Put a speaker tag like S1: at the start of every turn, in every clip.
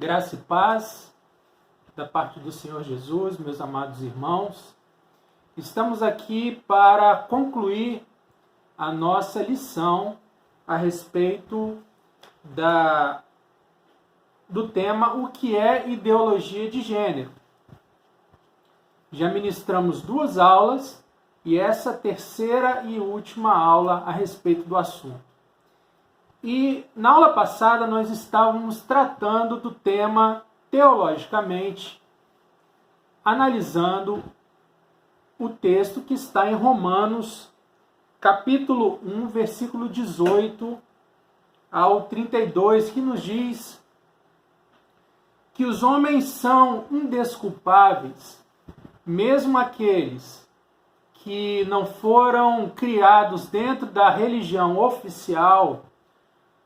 S1: Graça e paz da parte do Senhor Jesus, meus amados irmãos. Estamos aqui para concluir a nossa lição a respeito do tema o que é ideologia de gênero. Já ministramos 2 aulas e essa terceira e última aula a respeito do assunto. E na aula passada nós estávamos tratando do tema teologicamente, analisando o texto que está em Romanos, capítulo 1, versículo 18 ao 32, que nos diz que os homens são indesculpáveis, mesmo aqueles que não foram criados dentro da religião oficial,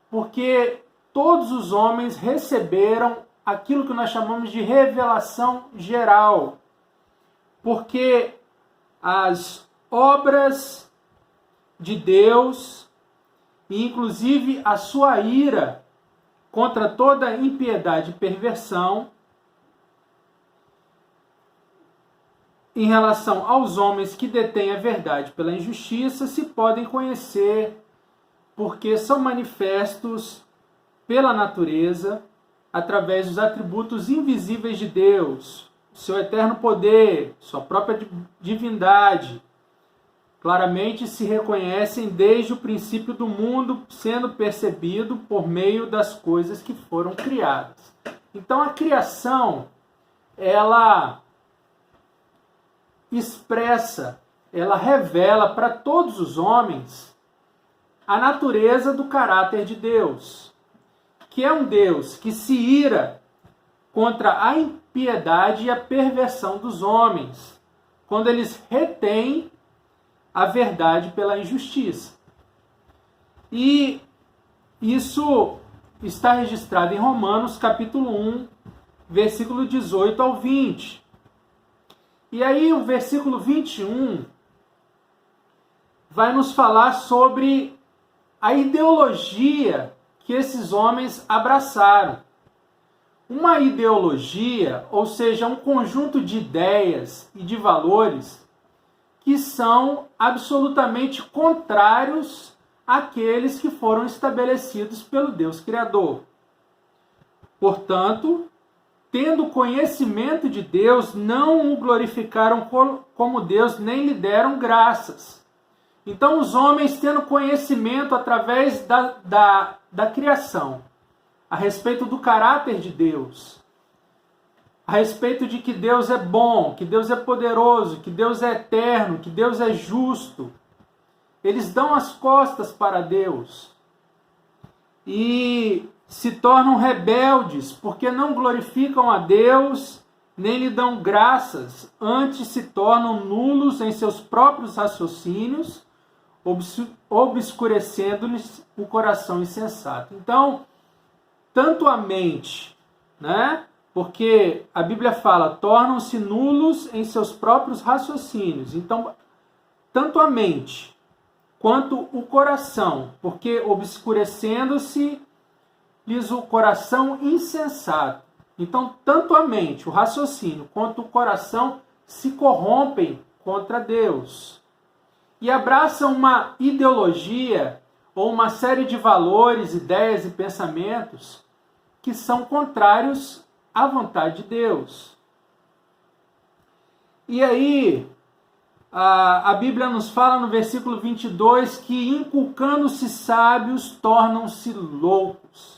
S1: porque todos os homens receberam aquilo que nós chamamos de revelação geral, porque as obras de Deus, e inclusive a sua ira contra toda impiedade e perversão, em relação aos homens que detêm a verdade pela injustiça, se podem conhecer, porque são manifestos pela natureza, através dos atributos invisíveis de Deus, seu eterno poder, sua própria divindade. Claramente se reconhecem desde o princípio do mundo, sendo percebido por meio das coisas que foram criadas. Então a criação, ela expressa, ela revela para todos os homens a natureza do caráter de Deus, que é um Deus que se ira contra a impiedade e a perversão dos homens, quando eles retêm a verdade pela injustiça. E isso está registrado em Romanos, capítulo 1, versículo 18 ao 20. E aí o versículo 21 vai nos falar sobre a ideologia que esses homens abraçaram. Uma ideologia, ou seja, um conjunto de ideias e de valores que são absolutamente contrários àqueles que foram estabelecidos pelo Deus Criador. Portanto, tendo conhecimento de Deus, não o glorificaram como Deus, nem lhe deram graças. Então, os homens, tendo conhecimento através da criação, a respeito do caráter de Deus, a respeito de que Deus é bom, que Deus é poderoso, que Deus é eterno, que Deus é justo, eles dão as costas para Deus e se tornam rebeldes, porque não glorificam a Deus, nem lhe dão graças, antes se tornam nulos em seus próprios raciocínios, obscurecendo-lhes o coração insensato. Então, tanto a mente, porque a Bíblia fala, tornam-se nulos em seus próprios raciocínios. Então, tanto a mente quanto o coração, porque obscurecendo-se lhes o coração insensato. Então, tanto a mente, o raciocínio, quanto o coração se corrompem contra Deus. E abraçam uma ideologia ou uma série de valores, ideias e pensamentos que são contrários à vontade de Deus. E aí, a Bíblia nos fala no versículo 22 que, inculcando-se sábios, tornam-se loucos.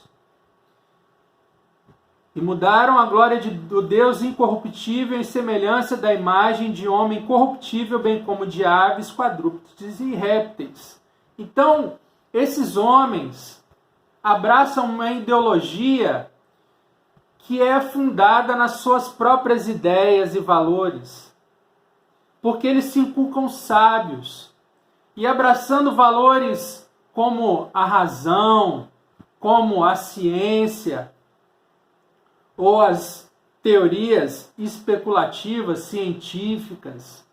S1: E mudaram a glória do Deus incorruptível em semelhança da imagem de homem corruptível, bem como de aves, quadrúpedes e répteis. Então, esses homens abraçam uma ideologia que é fundada nas suas próprias ideias e valores, porque eles se inculcam sábios, e abraçando valores como a razão, como a ciência, ou as teorias especulativas, científicas,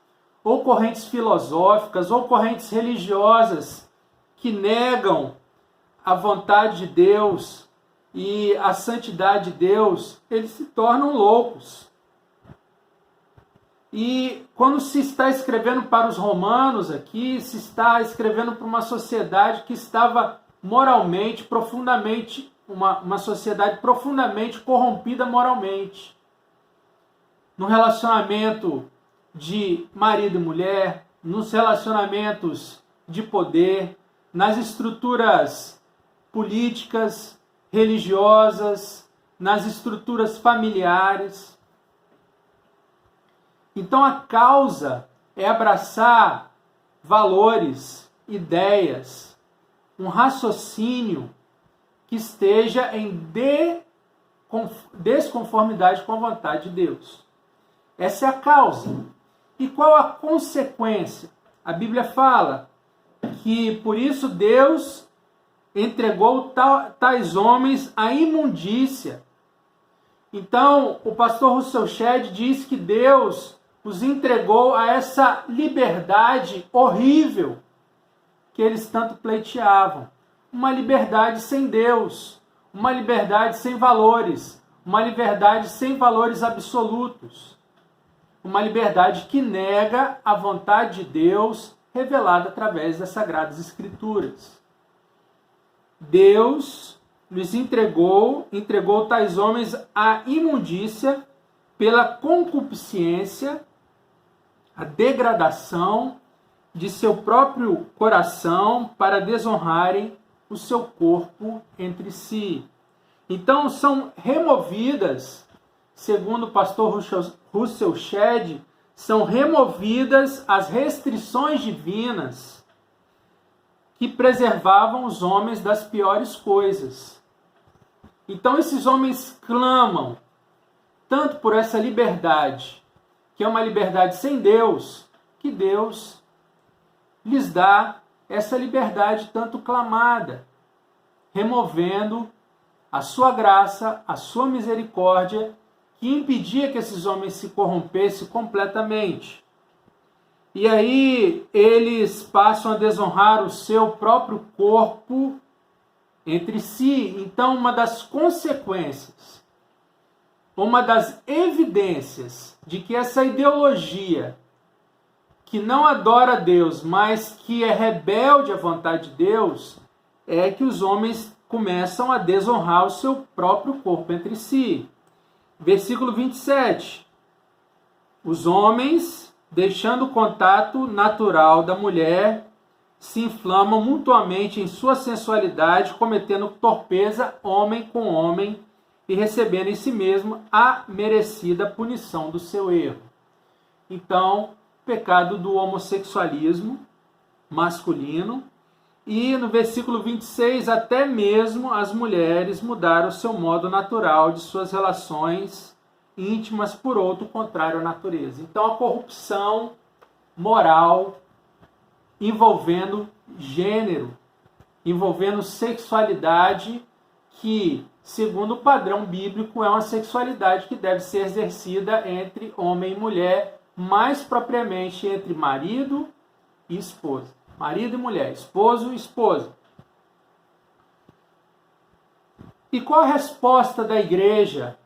S1: ou correntes filosóficas, ou correntes religiosas que negam a vontade de Deus e a santidade de Deus, eles se tornam loucos. E quando se está escrevendo para os romanos aqui, se está escrevendo para uma sociedade que estava moralmente, profundamente, uma sociedade profundamente corrompida moralmente. No relacionamento de marido e mulher, nos relacionamentos de poder, nas estruturas políticas, religiosas, nas estruturas familiares. Então a causa é abraçar valores, ideias, um raciocínio que esteja em desconformidade com a vontade de Deus. Essa é a causa. E qual a consequência? A Bíblia fala que por isso Deus entregou tais homens à imundícia. Então, o pastor Russell Shedd diz que Deus os entregou a essa liberdade horrível que eles tanto pleiteavam. Uma liberdade sem Deus, uma liberdade sem valores, uma liberdade sem valores absolutos, uma liberdade que nega a vontade de Deus revelada através das Sagradas Escrituras. Deus lhes entregou tais homens à imundícia pela concupiscência, a degradação de seu próprio coração para desonrarem o seu corpo entre si. Então são removidas, segundo o pastor Russell Shedd, são removidas as restrições divinas que preservavam os homens das piores coisas. Então esses homens clamam tanto por essa liberdade, que é uma liberdade sem Deus, que Deus lhes dá essa liberdade tanto clamada, removendo a sua graça, a sua misericórdia, que impedia que esses homens se corrompessem completamente. E aí eles passam a desonrar o seu próprio corpo entre si. Então, uma das consequências, uma das evidências de que essa ideologia que não adora a Deus, mas que é rebelde à vontade de Deus, é que os homens começam a desonrar o seu próprio corpo entre si. Versículo 27. Os homens, deixando o contato natural da mulher, se inflamam mutuamente em sua sensualidade, cometendo torpeza homem com homem e recebendo em si mesmo a merecida punição do seu erro. Então, pecado do homossexualismo masculino. E no versículo 26, até mesmo as mulheres mudaram o seu modo natural de suas relações íntimas por outro contrário à natureza. Então a corrupção moral envolvendo gênero, envolvendo sexualidade, que, segundo o padrão bíblico, é uma sexualidade que deve ser exercida entre homem e mulher, mais propriamente entre marido e esposa. Marido e mulher, esposo e esposa. E qual a resposta da igreja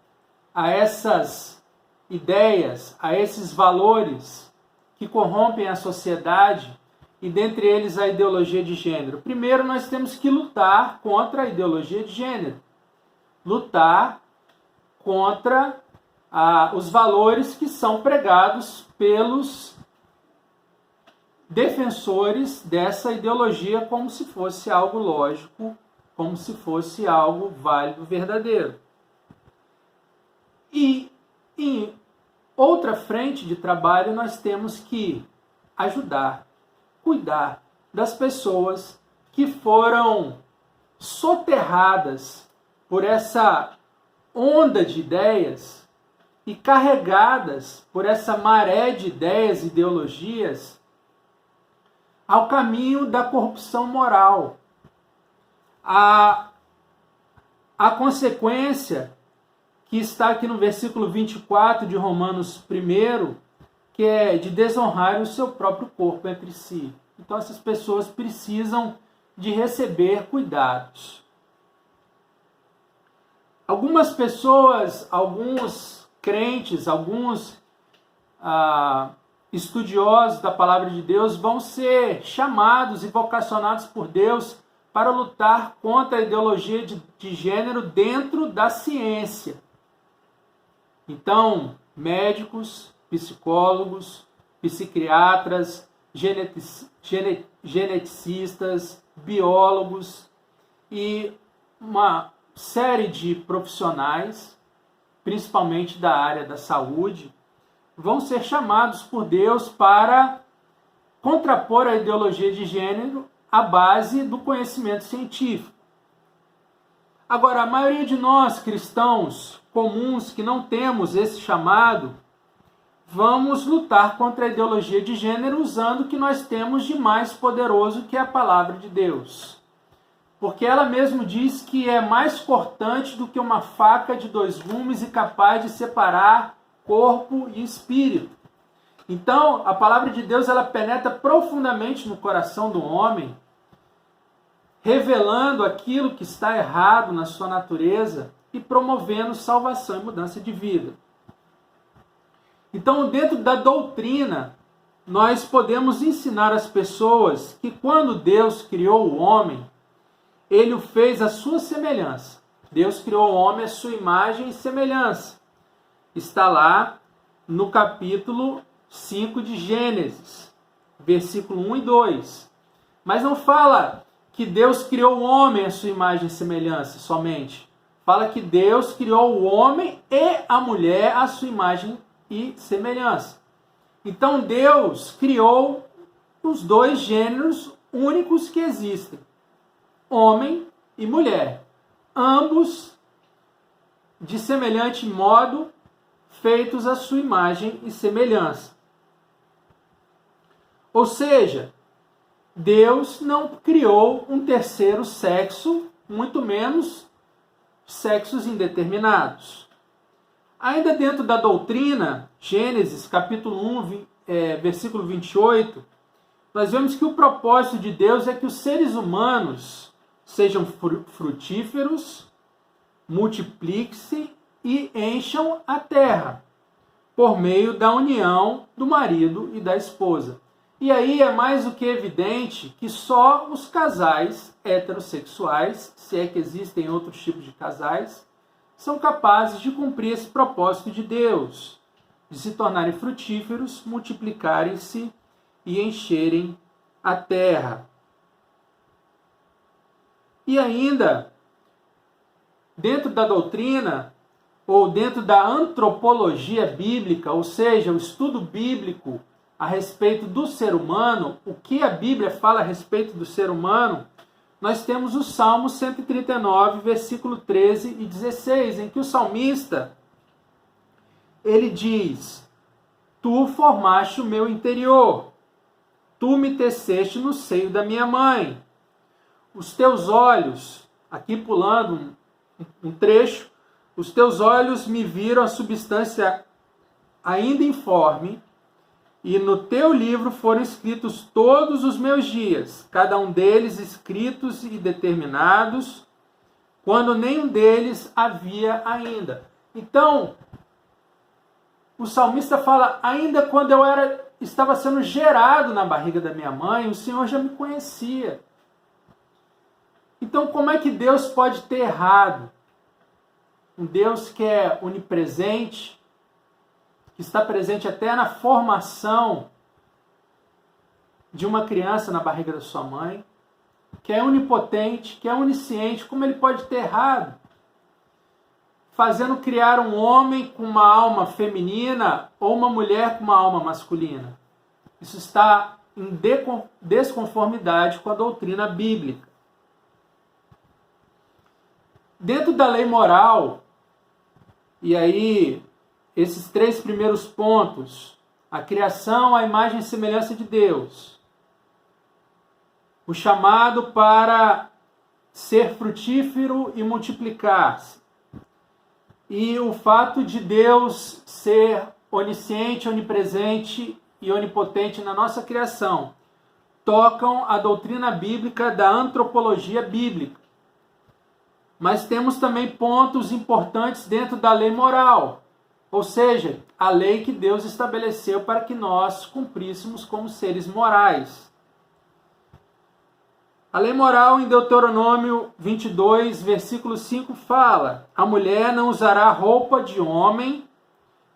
S1: a essas ideias, a esses valores que corrompem a sociedade, e dentre eles a ideologia de gênero? Primeiro, nós temos que lutar contra a ideologia de gênero. Lutar contra os valores que são pregados pelos defensores dessa ideologia, como se fosse algo lógico, como se fosse algo válido, verdadeiro. E em outra frente de trabalho, nós temos que ajudar, cuidar das pessoas que foram soterradas por essa onda de ideias e carregadas por essa maré de ideias e ideologias ao caminho da corrupção moral. A consequência que está aqui no versículo 24 de Romanos 1, que é de desonrar o seu próprio corpo entre si. Então essas pessoas precisam de receber cuidados. Algumas pessoas, alguns crentes, alguns estudiosos da palavra de Deus vão ser chamados e vocacionados por Deus para lutar contra a ideologia de gênero dentro da ciência. Então, médicos, psicólogos, psiquiatras, geneticistas, biólogos e uma série de profissionais, principalmente da área da saúde, vão ser chamados por Deus para contrapor a ideologia de gênero à base do conhecimento científico. Agora, a maioria de nós, cristãos comuns, que não temos esse chamado, vamos lutar contra a ideologia de gênero usando o que nós temos de mais poderoso, que é a palavra de Deus. Porque ela mesmo diz que é mais cortante do que uma faca de 2 gumes e capaz de separar corpo e espírito. Então, a palavra de Deus ela penetra profundamente no coração do homem, revelando aquilo que está errado na sua natureza e promovendo salvação e mudança de vida. Então, dentro da doutrina, nós podemos ensinar as pessoas que quando Deus criou o homem, Ele o fez à sua semelhança. Deus criou o homem à sua imagem e semelhança. Está lá no capítulo 5 de Gênesis, versículo 1 e 2. Mas não fala que Deus criou o homem à sua imagem e semelhança somente. Fala que Deus criou o homem e a mulher à sua imagem e semelhança. Então Deus criou os 2 gêneros únicos que existem, homem e mulher, ambos de semelhante modo feitos à sua imagem e semelhança. Ou seja, Deus não criou um terceiro sexo, muito menos sexos indeterminados. Ainda dentro da doutrina, Gênesis capítulo 1, versículo 28, nós vemos que o propósito de Deus é que os seres humanos sejam frutíferos, multipliquem-se e encham a terra, por meio da união do marido e da esposa. E aí é mais do que evidente que só os casais heterossexuais, se é que existem outros tipos de casais, são capazes de cumprir esse propósito de Deus, de se tornarem frutíferos, multiplicarem-se e encherem a terra. E ainda, dentro da doutrina, ou dentro da antropologia bíblica, ou seja, o estudo bíblico a respeito do ser humano, o que a Bíblia fala a respeito do ser humano, nós temos o Salmo 139, versículo 13 e 16, em que o salmista, ele diz: Tu formaste o meu interior, tu me teceste no seio da minha mãe. Os teus olhos, aqui pulando um trecho, os teus olhos me viram a substância ainda informe, e no teu livro foram escritos todos os meus dias, cada um deles escritos e determinados, quando nenhum deles havia ainda. Então, o salmista fala, ainda quando eu estava sendo gerado na barriga da minha mãe, o Senhor já me conhecia. Então, como é que Deus pode ter errado? Um Deus que é onipresente, que está presente até na formação de uma criança na barriga da sua mãe, que é onipotente, que é onisciente, como ele pode ter errado? Fazendo criar um homem com uma alma feminina ou uma mulher com uma alma masculina. Isso está em desconformidade com a doutrina bíblica. Dentro da lei moral, e aí esses 3 primeiros pontos, a criação, a imagem e semelhança de Deus, o chamado para ser frutífero e multiplicar-se, e o fato de Deus ser onisciente, onipresente e onipotente na nossa criação, tocam a doutrina bíblica da antropologia bíblica. mas temos também pontos importantes dentro da lei moral, ou seja, a lei que Deus estabeleceu para que nós cumpríssemos como seres morais. A lei moral em Deuteronômio 22, versículo 5 fala: a mulher não usará roupa de homem,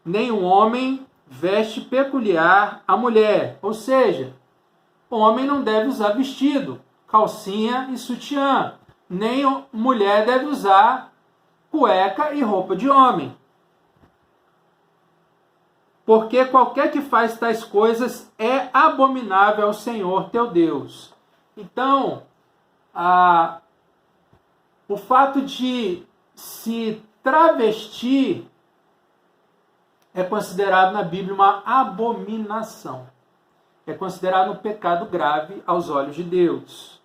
S1: nem o homem veste peculiar à mulher. Ou seja, o homem não deve usar vestido, calcinha e sutiã, nem a mulher deve usar cueca e roupa de homem. Porque qualquer que faz tais coisas é abominável ao Senhor teu Deus. Então, o fato de se travestir é considerado na Bíblia uma abominação. É considerado um pecado grave aos olhos de Deus.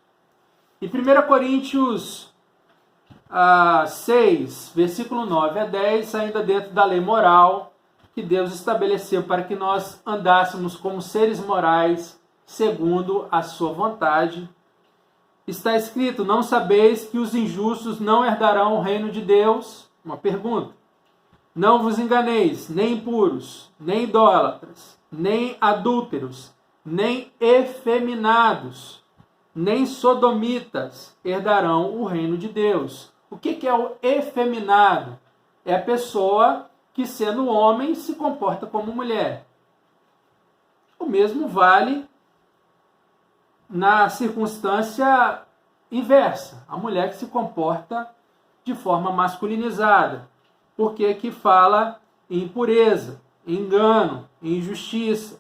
S1: E 1 Coríntios 6, versículo 9 a 10, ainda dentro da lei moral, que Deus estabeleceu para que nós andássemos como seres morais, segundo a sua vontade, está escrito: não sabeis que os injustos não herdarão o reino de Deus? Uma pergunta. Não vos enganeis, nem impuros, nem idólatras, nem adúlteros, nem efeminados, nem sodomitas herdarão o reino de Deus. O que é o efeminado? É a pessoa que, sendo homem, se comporta como mulher. O mesmo vale na circunstância inversa, a mulher que se comporta de forma masculinizada, porque que fala em impureza, em engano, em injustiça.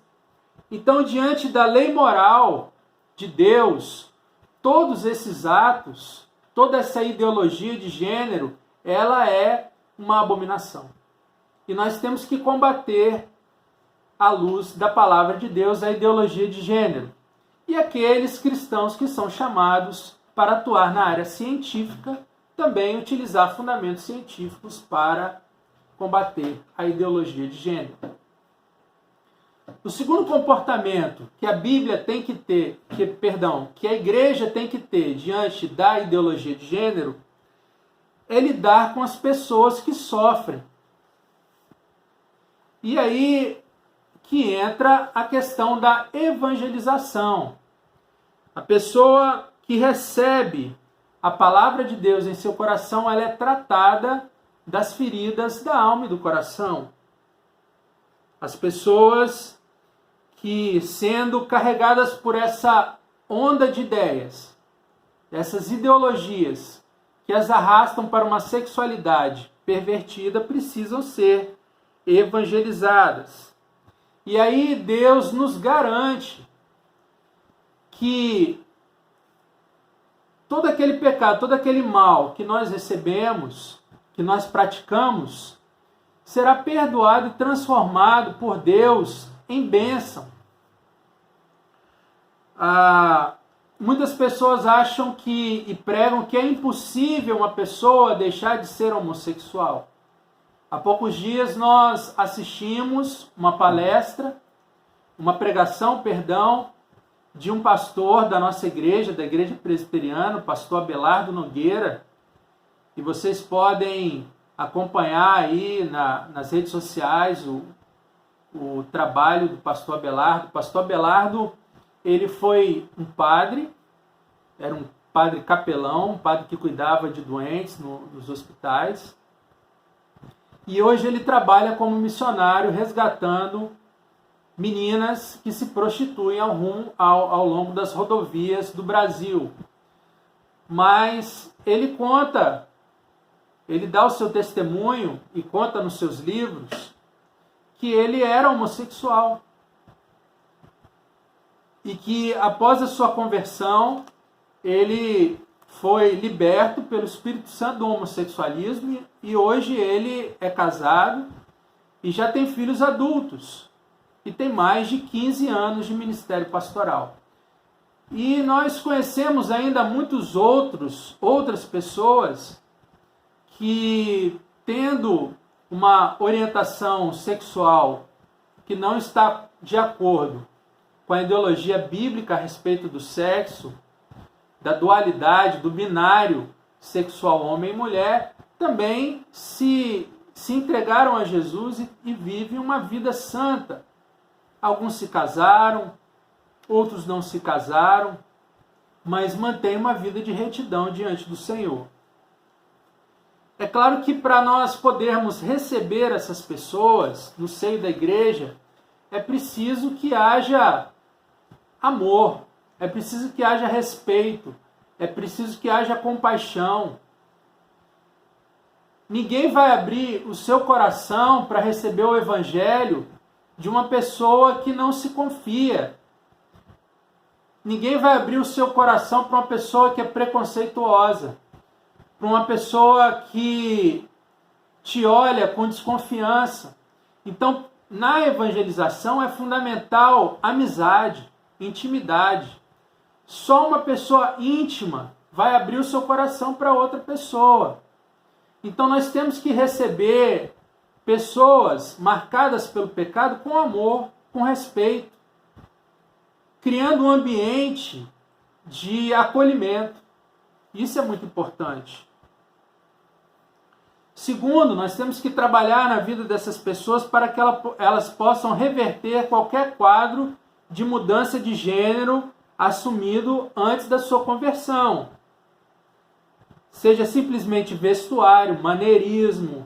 S1: Então, diante da lei moral de Deus, todos esses atos, toda essa ideologia de gênero, ela é uma abominação. E nós temos que combater, à luz da palavra de Deus, a ideologia de gênero. E aqueles cristãos que são chamados para atuar na área científica, também utilizar fundamentos científicos para combater a ideologia de gênero. O segundo comportamento que a Bíblia tem que ter, que a igreja tem que ter diante da ideologia de gênero, é lidar com as pessoas que sofrem. E aí que entra a questão da evangelização. A pessoa que recebe a palavra de Deus em seu coração, ela é tratada das feridas da alma e do coração. As pessoas que, sendo carregadas por essa onda de ideias, essas ideologias que as arrastam para uma sexualidade pervertida, precisam ser evangelizadas. E aí Deus nos garante que todo aquele pecado, todo aquele mal que nós recebemos, que nós praticamos, será perdoado e transformado por Deus em bênção. Muitas pessoas acham e pregam que é impossível uma pessoa deixar de ser homossexual. Há poucos dias nós assistimos uma pregação, de um pastor da nossa igreja, da igreja presbiteriana, o pastor Abelardo Nogueira, e vocês podem acompanhar aí nas redes sociais o trabalho do pastor Abelardo. O pastor Abelardo, ele foi um padre, era um padre capelão, um padre que cuidava de doentes nos hospitais, e hoje ele trabalha como missionário resgatando meninas que se prostituem ao longo das rodovias do Brasil. Mas ele dá o seu testemunho e conta nos seus livros que ele era homossexual. E que após a sua conversão, ele foi liberto pelo Espírito Santo do homossexualismo e hoje ele é casado e já tem filhos adultos. E tem mais de 15 anos de ministério pastoral. E nós conhecemos ainda outras pessoas que, tendo uma orientação sexual que não está de acordo com a ideologia bíblica a respeito do sexo, da dualidade, do binário sexual homem e mulher também se entregaram a Jesus e vivem uma vida santa. Alguns se casaram, outros não se casaram, mas mantêm uma vida de retidão diante do Senhor. É claro que para nós podermos receber essas pessoas no seio da igreja, é preciso que haja amor, é preciso que haja respeito, é preciso que haja compaixão. Ninguém vai abrir o seu coração para receber o evangelho de uma pessoa que não se confia. Ninguém vai abrir o seu coração para uma pessoa que é preconceituosa, para uma pessoa que te olha com desconfiança. Então, na evangelização é fundamental amizade, intimidade. Só uma pessoa íntima vai abrir o seu coração para outra pessoa. Então nós temos que receber pessoas marcadas pelo pecado com amor, com respeito, criando um ambiente de acolhimento. Isso é muito importante. Segundo, nós temos que trabalhar na vida dessas pessoas para que elas possam reverter qualquer quadro de mudança de gênero assumido antes da sua conversão. Seja simplesmente vestuário, maneirismo,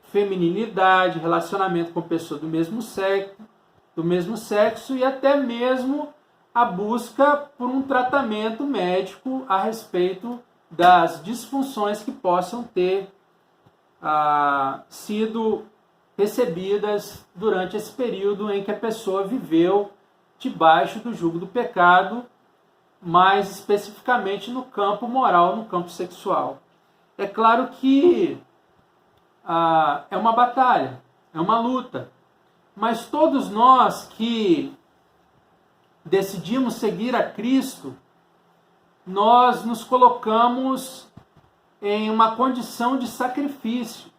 S1: feminilidade, relacionamento com pessoas do mesmo sexo e até mesmo a busca por um tratamento médico a respeito das disfunções que possam ter sido recebidas durante esse período em que a pessoa viveu debaixo do jugo do pecado, mais especificamente no campo moral, no campo sexual. É claro que é uma batalha, é uma luta, mas todos nós que decidimos seguir a Cristo, nós nos colocamos em uma condição de sacrifício.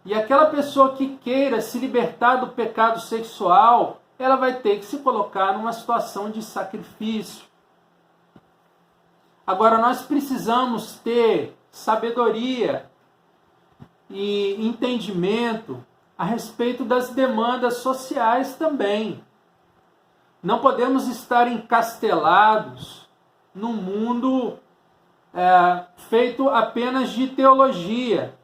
S1: E aquela pessoa que queira se libertar do pecado sexual, ela vai ter que se colocar numa situação de sacrifício. Agora, nós precisamos ter sabedoria e entendimento a respeito das demandas sociais também. Não podemos estar encastelados num mundo feito apenas de teologia,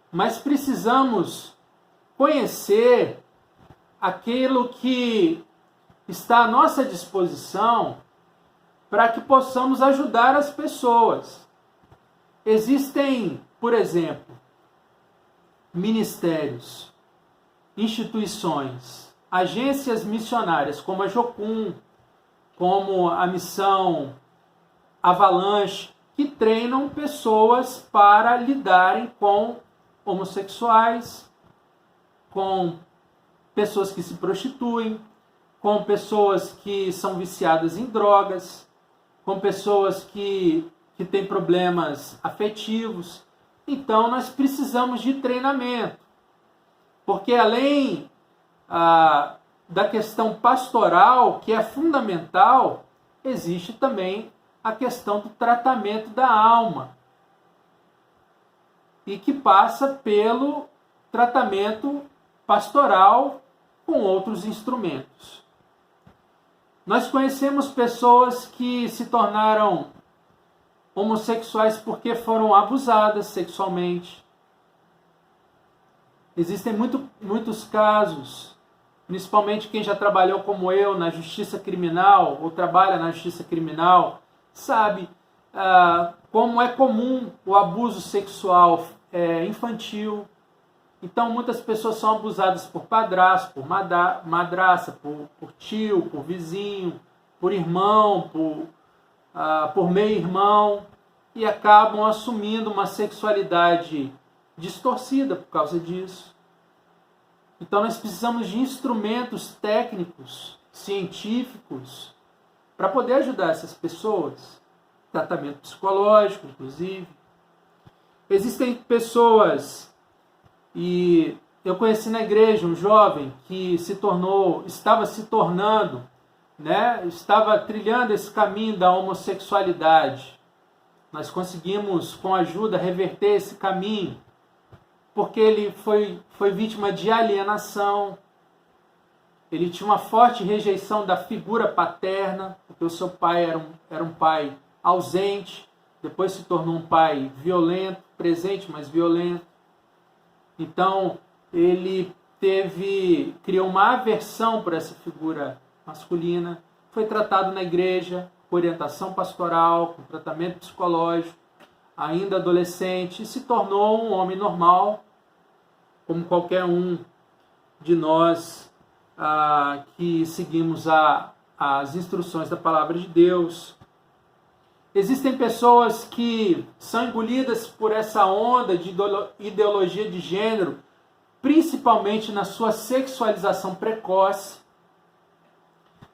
S1: mas precisamos conhecer aquilo que está à nossa disposição para que possamos ajudar as pessoas. Existem, por exemplo, ministérios, instituições, agências missionárias como a Jocum, como a Missão Avalanche, que treinam pessoas para lidarem com homossexuais, com pessoas que se prostituem, com pessoas que são viciadas em drogas, com pessoas que têm problemas afetivos. Então, nós precisamos de treinamento, porque além da questão pastoral, que é fundamental, existe também a questão do tratamento da alma, e que passa pelo tratamento pastoral com outros instrumentos. Nós conhecemos pessoas que se tornaram homossexuais porque foram abusadas sexualmente. Existem muitos casos, principalmente quem já trabalhou como eu na justiça criminal, ou trabalha na justiça criminal, sabe como é comum o abuso sexual infantil. Então muitas pessoas são abusadas por padrasto, por madrasta, por tio, por vizinho, por irmão, por meio-irmão, e acabam assumindo uma sexualidade distorcida por causa disso. Então nós precisamos de instrumentos técnicos, científicos, para poder ajudar essas pessoas. Tratamento psicológico, inclusive. Existem pessoas, e eu conheci na igreja um jovem que estava se tornando, estava trilhando esse caminho da homossexualidade. nós conseguimos, com ajuda, reverter esse caminho, porque ele foi vítima de alienação, ele tinha uma forte rejeição da figura paterna, porque o seu pai era um pai ausente, depois se tornou um pai violento, presente, mas violento. Então, ele criou uma aversão por essa figura masculina, foi tratado na igreja, com orientação pastoral, com tratamento psicológico, ainda adolescente, e se tornou um homem normal, como qualquer um de nós que seguimos as instruções da palavra de Deus. Existem pessoas que são engolidas por essa onda de ideologia de gênero, principalmente na sua sexualização precoce.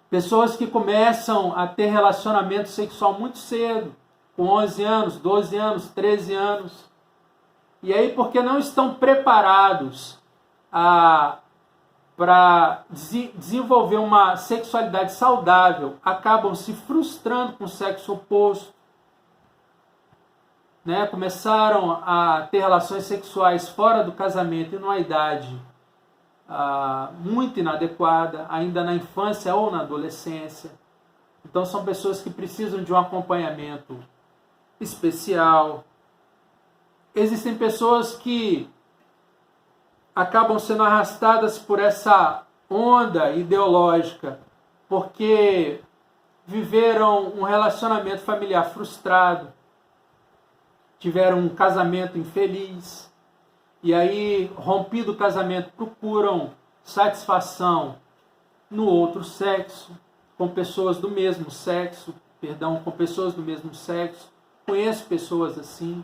S1: Pessoas que começam a ter relacionamento sexual muito cedo, com 11 anos, 12 anos, 13 anos. E aí, porque não estão preparados para desenvolver uma sexualidade saudável, acabam se frustrando com o sexo oposto. Né? Começaram a ter relações sexuais fora do casamento e numa idade muito inadequada, ainda na infância ou na adolescência. Então são pessoas que precisam de um acompanhamento especial. Existem pessoas que acabam sendo arrastadas por essa onda ideológica porque viveram um relacionamento familiar frustrado, tiveram um casamento infeliz, e aí, rompido o casamento, procuram satisfação no outro sexo, com pessoas do mesmo sexo, com pessoas do mesmo sexo. Conheço pessoas assim.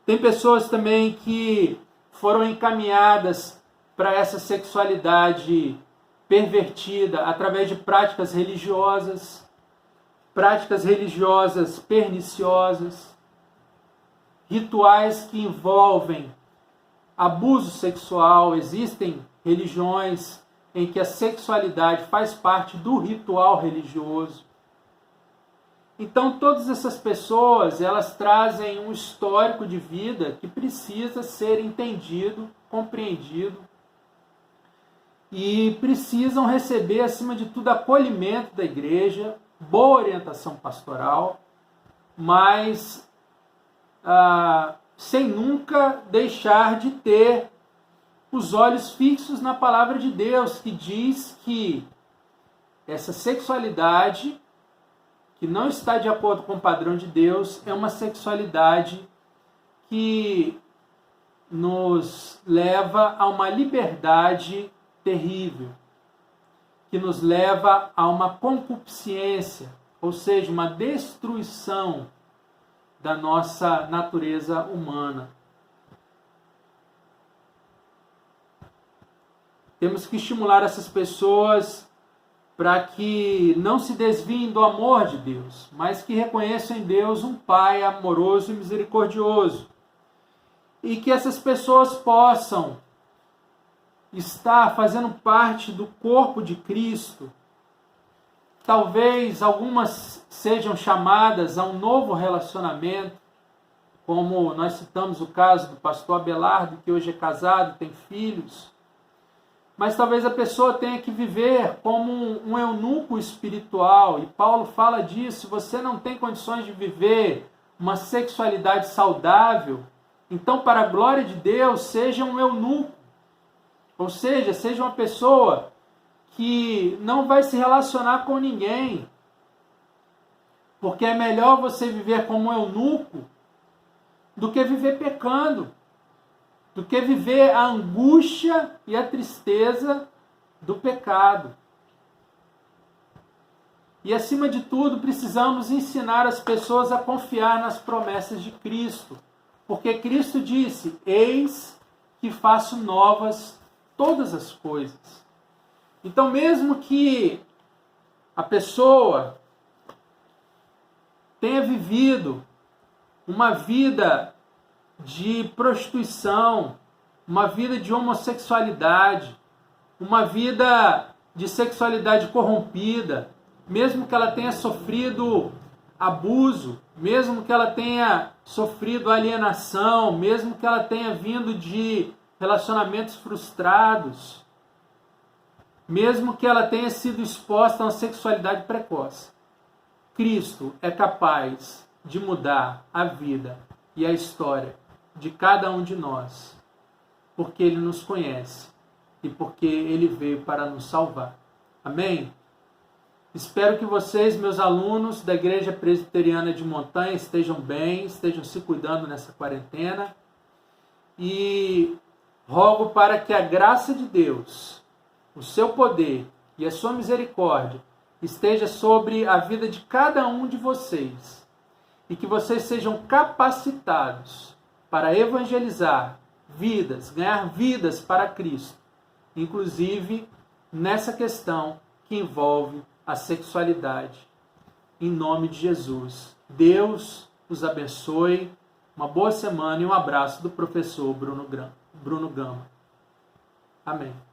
S1: Tem pessoas também que foram encaminhadas para essa sexualidade pervertida através de práticas religiosas perniciosas, rituais que envolvem abuso sexual. Existem religiões em que a sexualidade faz parte do ritual religioso. Então, todas essas pessoas, elas trazem um histórico de vida que precisa ser entendido, compreendido, e precisam receber, acima de tudo, acolhimento da igreja, boa orientação pastoral, mas sem nunca deixar de ter os olhos fixos na palavra de Deus, que diz que essa sexualidade que não está de acordo com o padrão de Deus é uma sexualidade que nos leva a uma liberdade terrível, que nos leva a uma concupiscência, ou seja, uma destruição da nossa natureza humana. Temos que estimular essas pessoas para que não se desviem do amor de Deus, mas que reconheçam em Deus um Pai amoroso e misericordioso. E que essas pessoas possam estar fazendo parte do corpo de Cristo. Talvez algumas sejam chamadas a um novo relacionamento, como nós citamos o caso do pastor Abelardo, que hoje é casado, tem filhos. Mas talvez a pessoa tenha que viver como um eunuco espiritual. E Paulo fala disso. Se você não tem condições de viver uma sexualidade saudável, então, para a glória de Deus, seja um eunuco. Ou seja, seja uma pessoa que não vai se relacionar com ninguém. Porque é melhor você viver como um eunuco do que viver pecando, do que viver a angústia e a tristeza do pecado. E, acima de tudo, precisamos ensinar as pessoas a confiar nas promessas de Cristo. Porque Cristo disse: eis que faço novas todas as coisas. Então, mesmo que a pessoa tenha vivido uma vida de prostituição, uma vida de homossexualidade, uma vida de sexualidade corrompida, mesmo que ela tenha sofrido abuso, mesmo que ela tenha sofrido alienação, mesmo que ela tenha vindo de relacionamentos frustrados, mesmo que ela tenha sido exposta a uma sexualidade precoce, Cristo é capaz de mudar a vida e a história de cada um de nós, porque Ele nos conhece e porque Ele veio para nos salvar. Amém? Espero que vocês, meus alunos da Igreja Presbiteriana de Montanha, estejam bem, estejam se cuidando nessa quarentena. E rogo para que a graça de Deus, o seu poder e a sua misericórdia esteja sobre a vida de cada um de vocês. E que vocês sejam capacitados para evangelizar vidas, ganhar vidas para Cristo. Inclusive nessa questão que envolve a sexualidade. Em nome de Jesus. Deus os abençoe. Uma boa semana e um abraço do professor Bruno Gama. Amém.